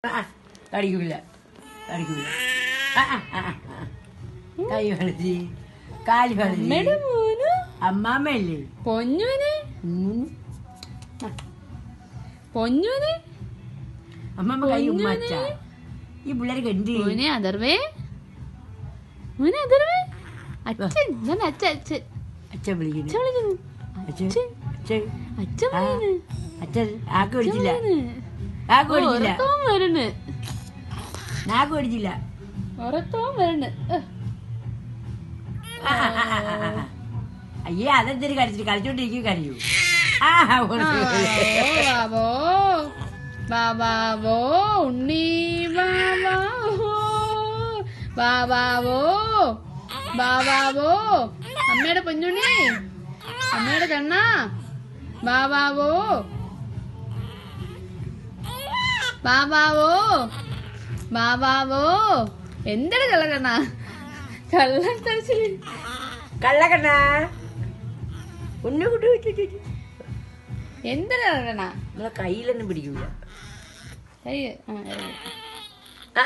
കടിക്കൂല കടിക്കൂല കൈ കളിച്ച് കാല് കളിച്ച് അമ്മാമ്മയല്ലേ പൊന്നുവിനെ പൊന്നുവിനെ അമ്മമ്മ കൈ ഉമ്മച്ച ഈ പിള്ളേർക്ക് എന്ത് മോനെ അതർവേ മോനെ അതർവേ അച്ഛൻ ഞാൻ അച്ഛൻ അച്ഛൻ അച്ഛൻ വിളിക്കുന്നു അച്ഛൻ അച്ഛൻ അച്ഛൻ പറയുന്നു അച്ഛൻ ആക്ക് പിടിച്ചില്ല നാക്ക് പിടിച്ചില്ല ഉറക്കവും വരുന്നു നാക്ക് പിടിച്ചില്ല ഉറക്കവും വരുന്നു അയ്യേ അതെന്തൊരു കളിച്ചിട്ട് കളിച്ചോണ്ടിരിക്കും കരയൂ ബാബോ ബാബാവോ ഉണ്ണി ബാബാവോ ബാബാവോ ബാബാവോ അമ്മയുടെ പൊന്നുണ്ണി അമ്മയുടെ കണ്ണ ബാബാവോ ബാബാവോ ബാബാവോ എന്താണ് കള്ളക്കണ്ണ കള്ളത്തടിച്ചില് കള്ളക്കണ്ണ ഒന്ന് കുട്ടി വെച്ചു എന്താണ് കള്ളക്കണ്ണ നമ്മളെ കയ്യിലൊന്നും പിടിക്കൂല കൈ ആ